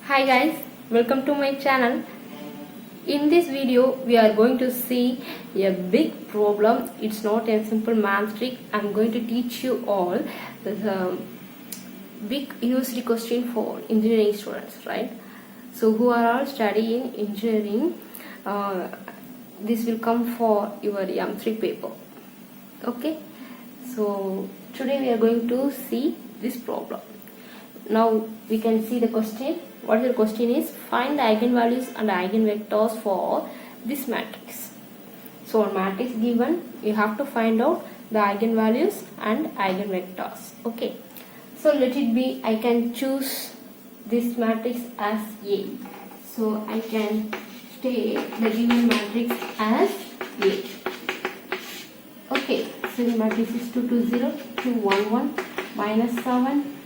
Hi guys, welcome to my channel. In this video we are going to see a big problem. It's not a simple math trick. I'm going to teach you all the big used question for engineering students, right? So who are all studying engineering, this will come for your M3 paper. Okay, so today we are going to see this problem. Now we can see the question. What the question is, find the eigenvalues and eigenvectors for this matrix. So a matrix given, you have to find out the eigenvalues and eigenvectors. Okay, so let it be, I can choose this matrix as A. So I can take the given matrix as A. Okay, so the matrix is 2, 2, 0, 2, 1, 1, minus 7,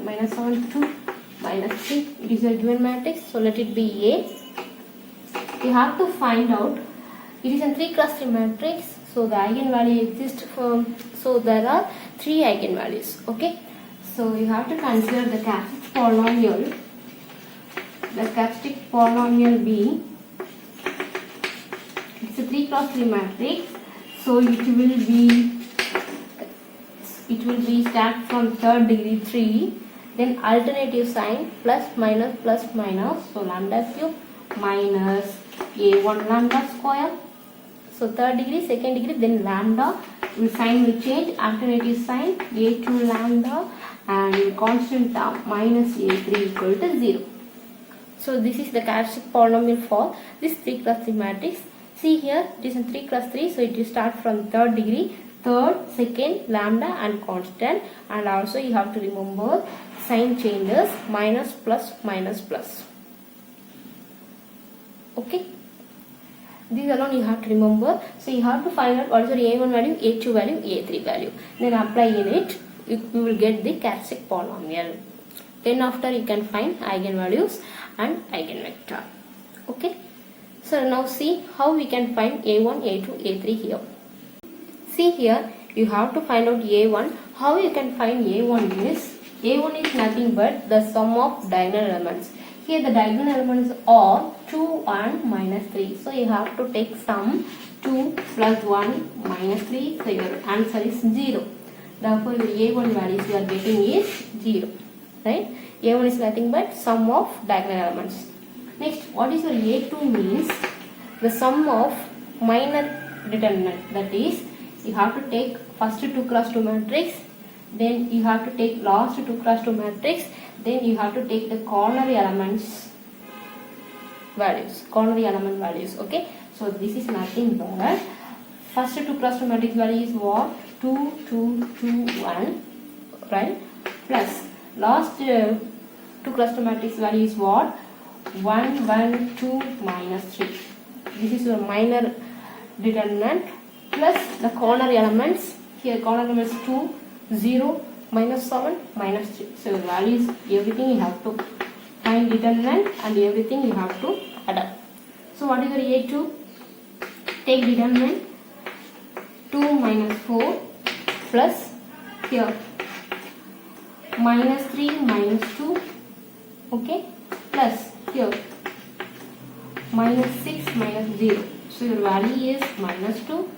minus 7, 2, minus 3. It is a given matrix, so let it be A. You have to find out, it is a 3 cross 3 matrix, so the eigenvalue exists so there are 3 eigenvalues. Okay, so you have to consider the characteristic polynomial. The characteristic polynomial B, it's a 3 cross 3 matrix, so it will be start from third degree 3, then alternative sign plus minus, so lambda cube minus a1 lambda square. So third degree, second degree, then lambda, sign will change, alternative sign a2 lambda and constant term minus a3 equal to 0. So this is the characteristic polynomial for this 3 cross 3 matrix. See here, it is a 3 cross 3, so it will start from third degree, third, second, lambda and constant, and also you have to remember sign changes, minus, plus, minus, plus. Okay, these alone you have to remember. So you have to find out what is your A1 value, A2 value, A3 value. Then apply in it, you will get the characteristic polynomial. Then after you can find eigenvalues and eigenvector. Okay, so now see how we can find A1, A2, A3 here. See here, you have to find out A1. How you can find A1 is, A1 is nothing but the sum of diagonal elements. Here the diagonal elements are 2 and minus 3. So you have to take sum 2 plus 1 minus 3. So your answer is 0. Therefore your A1 values you are getting is 0. Right? A1 is nothing but sum of diagonal elements. Next, what is your A2 means? The sum of minor determinant. That is, you have to take first 2 cross 2 matrix, then you have to take last 2 cross 2 matrix, then you have to take the corner elements values, corner element values. Okay, so this is nothing but first 2 cross 2 matrix value is what? 2, 2, 2, 1, right? Plus last 2 cross 2 matrix value is what? 1, 1, 2, minus 3. This is your minor determinant plus the corner elements. Here corner elements 2, 0, minus 7, minus 3. So values, everything you have to find determinant and everything you have to add up. So what is your A2? Take determinant 2 minus 4 plus here minus 3 minus 2, okay, plus here minus 6 minus 0. So your value is minus 2,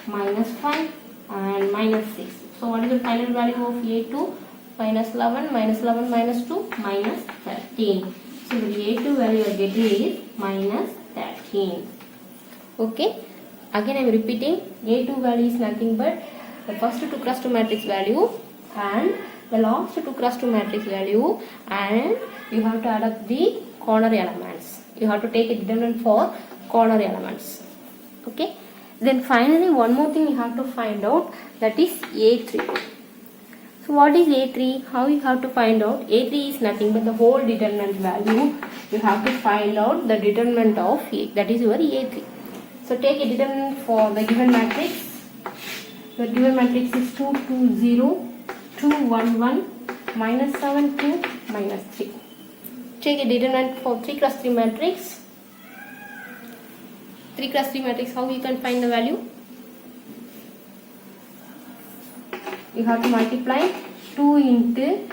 minus 5 and minus 6. So what is the final value of A2? Minus 11, minus 11, minus 2, minus 13. So the A2 value you are getting is minus 13. Okay, again I am repeating, A2 value is nothing but the first 2 cross 2 matrix value and the last 2 cross 2 matrix value, and you have to add up the corner elements. You have to take a determinant for corner elements. Okay, then finally one more thing you have to find out, that is A3. So what is A3? How you have to find out? A3 is nothing but the whole determinant value. You have to find out the determinant of A, that is your A3. So take a determinant for the given matrix. The given matrix is 2, 2, 0, 2, 1, 1, minus 7, 2, minus 3. Take a determinant for 3 cross 3 matrix. 3 cross 3 matrix, how you can find the value? You have to multiply 2 into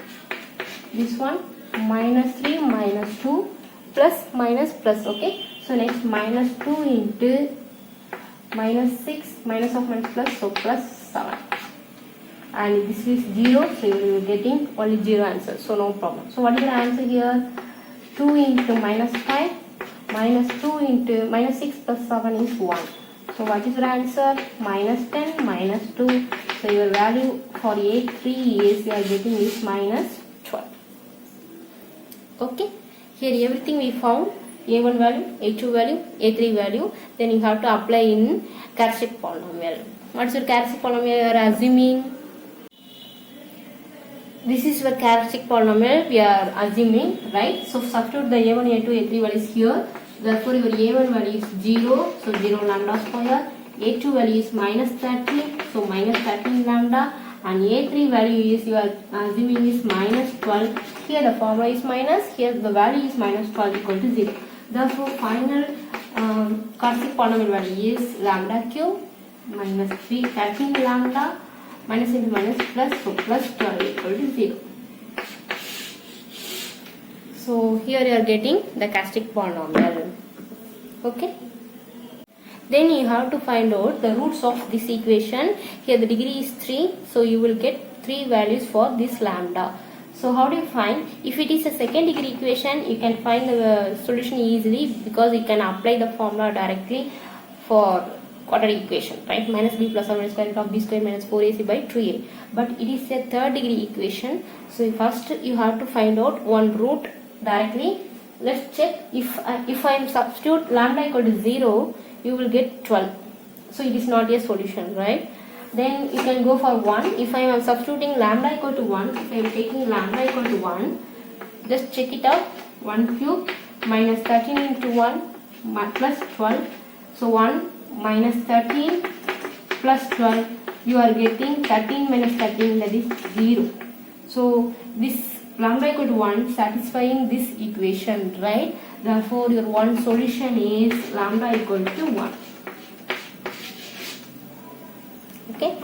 this one minus 3 minus 2 plus minus plus. Okay, so next minus 2 into minus 6 minus of minus plus, so plus 7, and this is 0, so you will be getting only 0 answer, so no problem. So what is the answer here? 2 into minus 5 minus 2 into minus 6 plus 7 is 1. So what is your answer? Minus 10 minus 2. So your value for A3 is, you are getting is minus 12. Okay, here everything we found, A1 value, A2 value, A3 value. Then you have to apply in characteristic polynomial. What is your characteristic polynomial you are assuming? This is your characteristic polynomial we are assuming, right? So substitute the A1, A2, A3 values here. Therefore your A1 value is 0, so 0 lambda square. A2 value is minus 13, so minus 13 lambda. And A3 value is, you are assuming is minus 12. Here the formula is minus, here the value is minus 12 equal to 0. Therefore final characteristic polynomial value is lambda cube minus 13 lambda minus into minus plus, so plus 12 equal to 0. So here you are getting the characteristic polynomial. Okay. Then you have to find out the roots of this equation. Here the degree is 3, so you will get 3 values for this lambda. So how do you find? If it is a second degree equation, you can find the solution easily because you can apply the formula directly for quadratic equation, right? Minus b plus or minus square root of b square minus 4ac by 2a. But it is a third degree equation, so first you have to find out one root directly. Let's check. If I am substitute lambda equal to 0, you will get 12. So it is not a solution, right? Then you can go for 1. If I am substituting lambda equal to 1, if I am taking lambda equal to 1, just check it out. 1 cube minus 13 into 1 plus 12. So 1 minus 13 plus 12, you are getting 13 minus 13, that is 0. So this lambda equal to 1 satisfying this equation, right? Therefore your one solution is lambda equal to 1. Okay,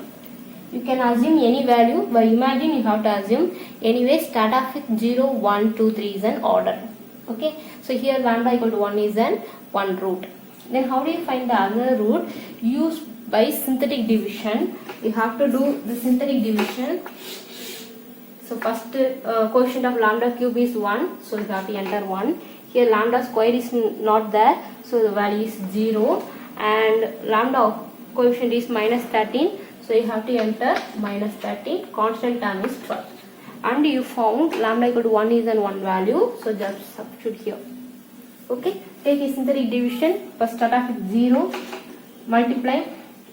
you can assume any value, but imagine you have to assume anyway. Start off with 0, 1, 2, 3 is an order. Okay, so here lambda equal to 1 is an one root. Then how do you find the other root? Use by synthetic division. You have to do the synthetic division. So first coefficient of lambda cube is 1, so you have to enter 1. Here lambda square is not there, so the value is 0, and lambda coefficient is minus 13, so you have to enter minus 13. Constant term is 12, and you found lambda equal to 1 is an one value, so just substitute here. Okay, take a synthetic division. First start off with 0, multiply,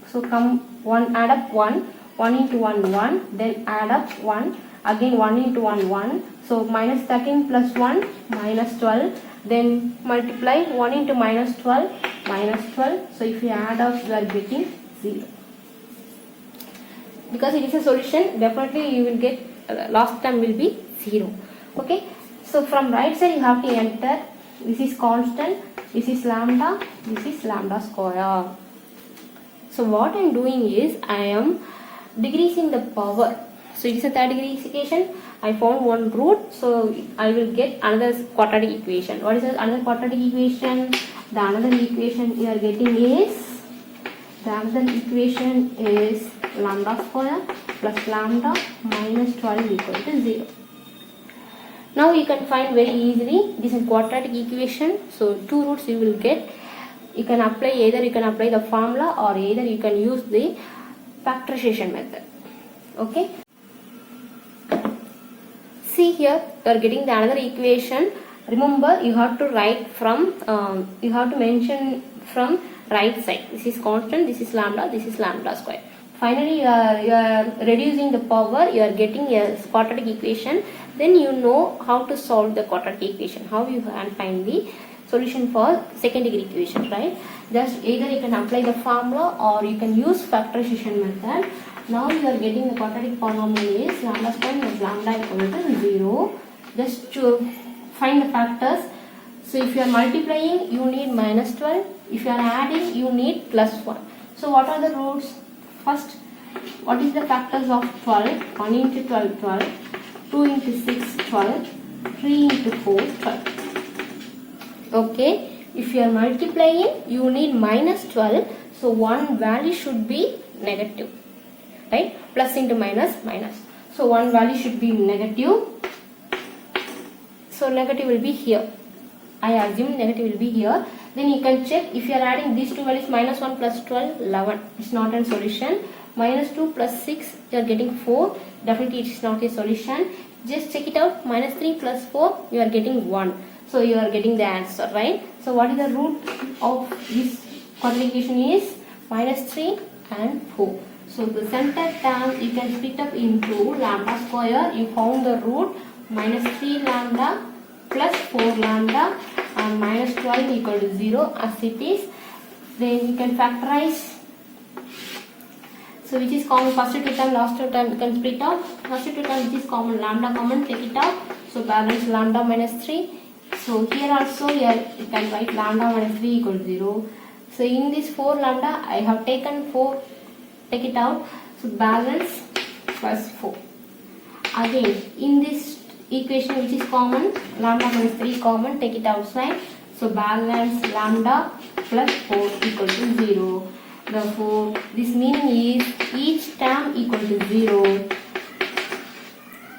so come 1, add up 1 into 1 1, then add up 1, again 1 into 1 1, so minus 13 plus 1 minus 12, then multiply 1 into minus 12 minus 12, so if you add up you are getting 0. Because it is a solution, definitely you will get last term will be 0. Okay, so from right side you have to enter, this is constant, this is lambda, this is lambda square. So what I am doing is I am decreasing the power. So it is a third degree equation. I found one root, so I will get another quadratic equation. What is another quadratic equation? The another equation you are getting is, lambda square plus lambda minus 12 equal to 0. Now you can find very easily, this is quadratic equation, so two roots you will get. You can apply, either you can apply the formula or either you can use the factorization method. Okay. See here, you are getting the another equation. Remember, you have to write from, you have to mention from right side. This is constant, this is lambda square. Finally, you are reducing the power, you are getting a quadratic equation. Then you know how to solve the quadratic equation, how you can find the solution for second degree equation, right? Just either you can apply the formula or you can use factorization method. Now you are getting the quadratic polynomial is lambda square minus lambda equal to 0. Just to find the factors. So if you are multiplying, you need minus 12. If you are adding, you need plus 1. So what are the roots? First, what is the factors of 12? 1 into 12, 12. 2 into 6, 12. 3 into 4, 12. Okay, if you are multiplying, you need minus 12. So one value should be negative, right? Plus into minus, minus. So one value should be negative. So negative will be here. I assume negative will be here. Then you can check if you are adding these two values, minus 1 plus 12, 11. It's not a solution. Minus 2 plus 6, you are getting 4. Definitely it is not a solution. Just check it out. Minus 3 plus 4, you are getting 1. So you are getting the answer, right? So what is the root of this quadriplication is minus 3 and 4. So the center term you can split up into lambda square. You found the root minus 3 lambda plus 4 lambda and minus 12 equal to 0 as it is. Then you can factorize. So which is common, first two term, last two term you can split out. First two term which is common, lambda common, take it out. So balance lambda minus 3. So here also you can write lambda minus 3 equal to 0. So in this 4 lambda I have taken 4, take it out. So balance plus 4. Again in this equation which is common, lambda minus 3 common, take it outside. So balance lambda plus 4 equal to 0. Therefore this meaning is each term equal to 0.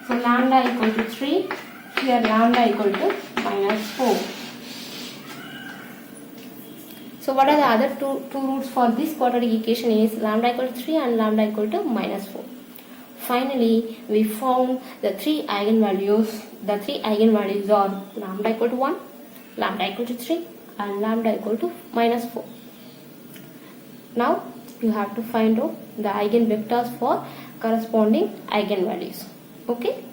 So lambda equal to 3, here lambda equal to minus 4. So what are the other two roots for this quadratic equation is lambda equal to 3 and lambda equal to minus 4. Finally, we found the three eigenvalues. The three eigenvalues are lambda equal to 1, lambda equal to 3 and lambda equal to minus 4. Now you have to find out the eigenvectors for corresponding eigenvalues. Okay.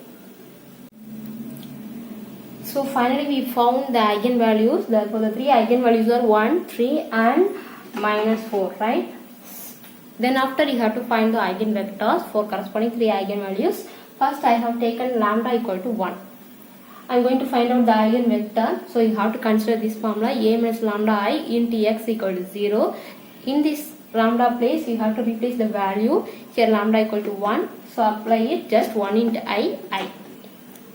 So finally we found the eigenvalues. Therefore the three eigenvalues are 1, 3 and minus 4, right? Then after you have to find the eigenvectors for corresponding three eigenvalues. First I have taken lambda equal to 1. I am going to find out the eigenvector. So you have to consider this formula a minus lambda I into x equal to 0. In this lambda place you have to replace the value. Here lambda equal to 1. So apply it just 1 into I.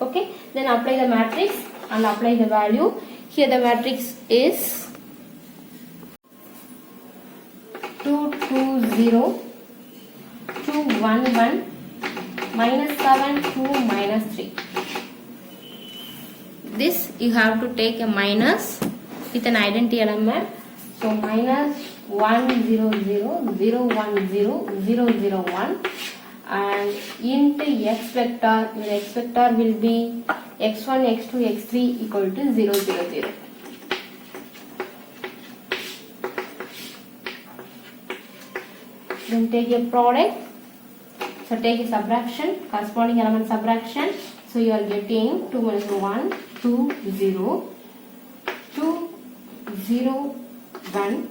Okay. Then apply the matrix and apply the value. Here the matrix is 2, 2, 0, 2, 1, 1, minus 7, 2, minus 3. This you have to take a minus with an identity element. So minus 1, 0, 0, 0, 1, 0, 0, 0, 1. And into x vector, your x vector will be x1, x2, x3 equal to 0, 0, 0. Then take a product. So take a subtraction, corresponding element subtraction. So you are getting 2 minus 1, 2, 0, 2, 0, 1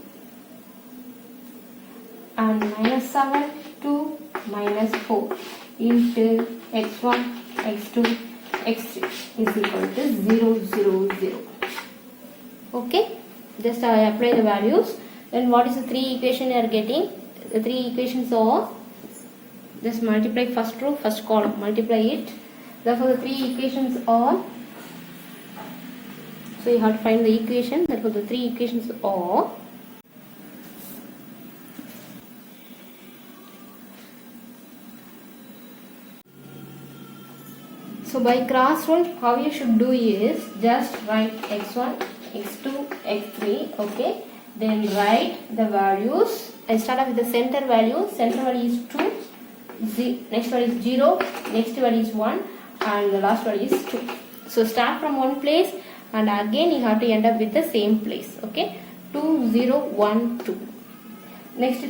and minus 7, 2, minus 4 into x1, x2, x3 is equal to 0, 0, 0. Okay, just I apply the values. Then what is the three equation you are getting? The three equations are, just multiply first row, first column, multiply it. Therefore the three equations are, so you have to find the equation. Therefore the three equations are so by cross rule, how you should do is just write x1, x2, x3, okay. Then write the values and start off with the center value. Center value is 2, next value is 0, next value is 1 and the last value is 2. So start from one place and again you have to end up with the same place, okay. 2, 0, 1, 2. Next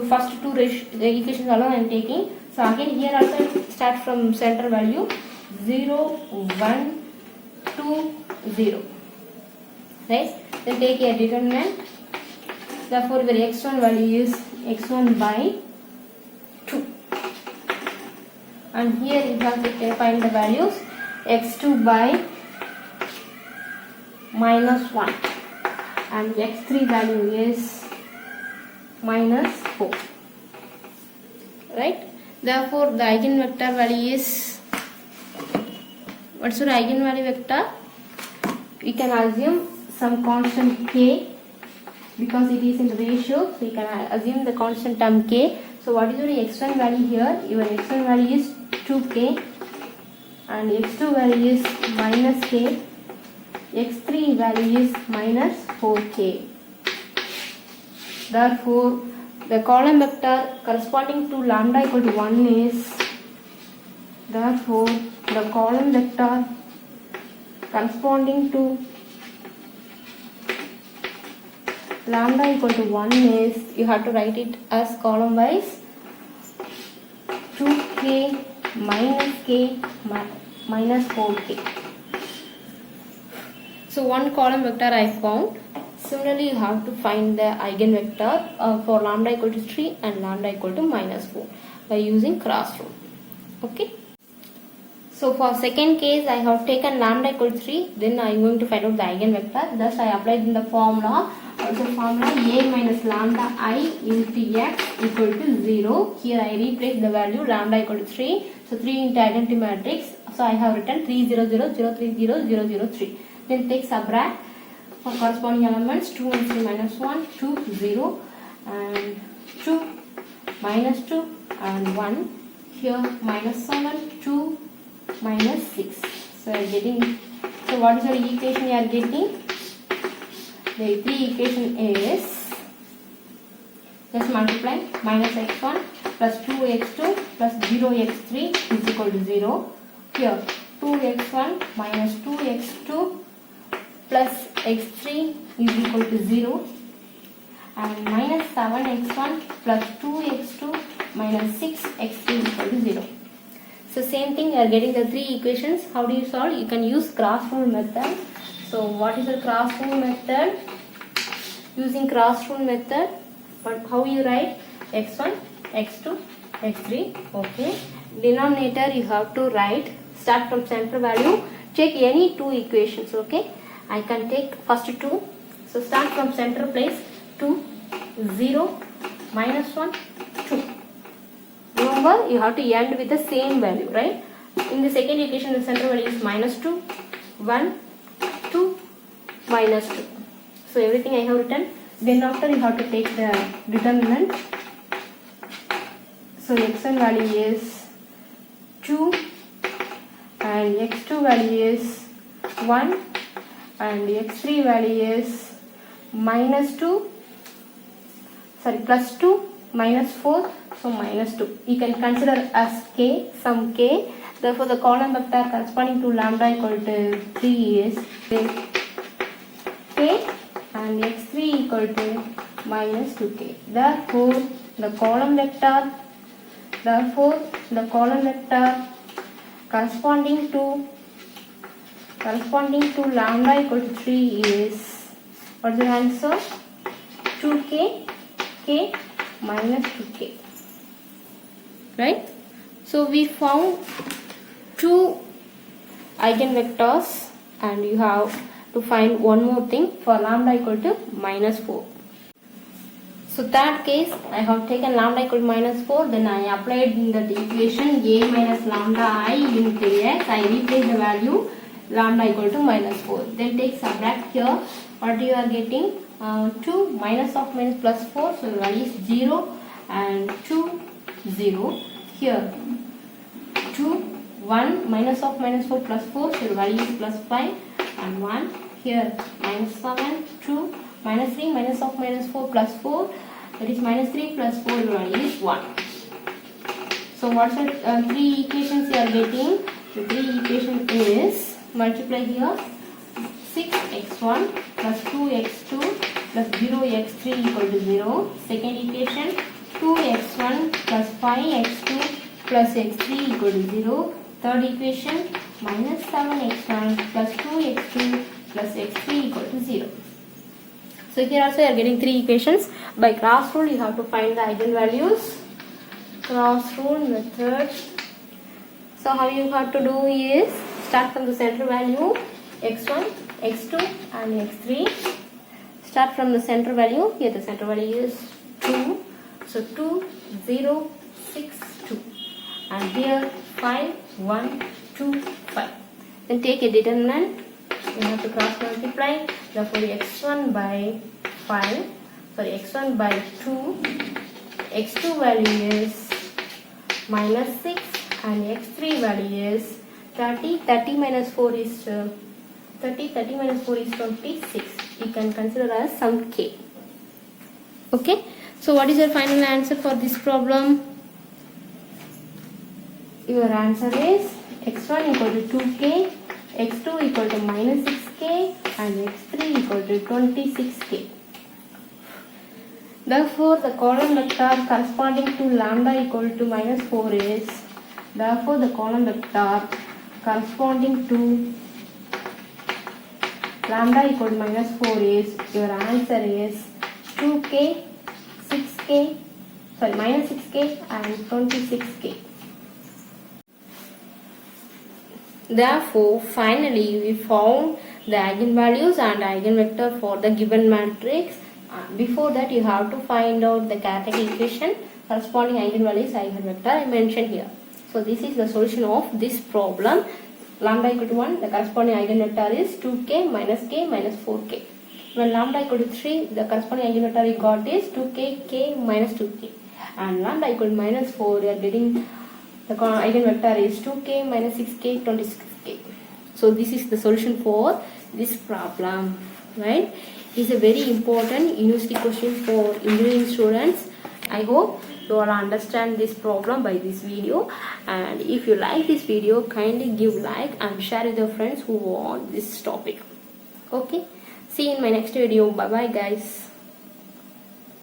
first two equations alone I am taking. So again here also start from center value 0, 1, 2, 0. Right? Then take a determinant. Therefore your x1 value is x1 by 2. And here you have to find the values x2 by minus 1 and x3 value is minus 4. Right? Therefore the eigenvector value is What's your eigenvalue vector? We can assume some constant k because it is in the ratio, so you can assume the constant term k. So what is your x1 value here? Your x1 value is 2k and x2 value is minus k, x3 value is minus 4k. Therefore the column vector corresponding to lambda equal to 1 is, therefore the column vector corresponding to lambda equal to 1 is, you have to write it as column wise 2k minus k minus 4k. So one column vector I found. Similarly, you have to find the eigenvector for lambda equal to 3 and lambda equal to minus 4 by using cross rule. Okay. So for second case, I have taken lambda equal to 3. Then I am going to find out the eigenvector. Thus I applied in the formula. Also formula a minus lambda I into x equal to 0. Here I replace the value lambda equal to 3. So 3 into identity matrix. So I have written 3 0 0 0 3 0 0 0 3. Then take subtract for corresponding elements 2 and 3 minus 1, 2, 0 and 2, minus 2 and 1. Here minus 7, 2, minus 6. So I am getting, so what is your equation you are getting? The three equation is, just multiply minus x1 plus 2x2 plus 0x3 is equal to 0. Here 2x1 minus 2x2 plus x3 is equal to 0 and minus 7x1 plus 2x2 minus 6x3 is equal to 0. So same thing, you are getting the three equations. How do you solve? You can use cross rule method. So what is the cross rule method? Using cross rule method, but how you write? x1, x2, x3. Okay. Denominator you have to write, start from center value, check any two equations. Okay. I can take first 2. So start from center place 2, 0, minus 1, 2. Remember, you have to end with the same value, right? In the second equation, the center value is minus 2, 1, 2, minus 2. So everything I have written. Then after you have to take the determinant. So x1 value is 2 and x2 value is 1 and x3 value is minus 2, sorry, plus 2, minus 4, so minus 2. You can consider as k, some k. Therefore the column vector corresponding to lambda equal to 3 is k and x3 equal to minus 2k. Therefore the column vector corresponding to lambda equal to 3 is, what's the answer? 2k, k minus 2k. Right? So we found two eigenvectors and you have to find one more thing for lambda equal to minus 4. So third case, I have taken lambda equal to minus 4, then I applied in that equation a minus lambda I into x. I replace the value lambda equal to minus 4. Then take subtract here. What you are getting? 2 minus of minus plus 4, so the value is 0 and 2, 0. Here 2, 1 minus of minus 4 plus 4, so the value is plus 5 and 1. Here minus 7, 2, minus 3 minus of minus 4 plus 4, that is minus 3 plus 4, the value is 1. So what's the three equations you are getting? The three equation is, multiply here, 6x1 plus 2x2 plus 0x3 equal to 0. Second equation, 2x1 plus 5x2 plus x3 equal to 0. Third equation, minus 7x1 plus 2x2 plus x3 equal to 0. So here also you are getting three equations. By cross rule you have to find the eigenvalues. Cross rule method. So how you have to do is, start from the center value x1, x2 and x3. Start from the center value. Here the center value is 2. So 2, 0, 6, 2. And here 5, 1, 2, 5. Then take a determinant. You have to cross multiply. Therefore, x1 by 5. Sorry, x1 by 2. x2 value is minus 6 and x3 value is 30. 30 minus 4 is 30. 30 minus 4 is 26. You can consider as some k. Okay. So what is your final answer for this problem? Your answer is x1 equal to 2k, x2 equal to minus 6k and x3 equal to 26k. Therefore, the column vector corresponding to lambda equal to minus 4 is, therefore the column vector corresponding to lambda equal to minus 4 is, your answer is 2k, 6k, sorry minus 6k and 26k. Therefore, finally we found the eigenvalues and eigenvector for the given matrix. Before that, you have to find out the characteristic equation corresponding eigenvalues, eigenvector I mentioned here. So this is the solution of this problem. Lambda equal to 1, the corresponding eigenvector is 2k minus k minus 4k. When lambda equal to 3, the corresponding eigenvector you got is 2k, k minus 2k. And lambda equal to minus 4, you are getting the eigenvector is 2k minus 6k, 26k. So this is the solution for this problem, right? It is a very important university question for engineering students. I hope you all understand this problem by this video. And if you like this video, kindly give like and share with your friends who want this topic. Okay. See you in my next video. Bye bye guys.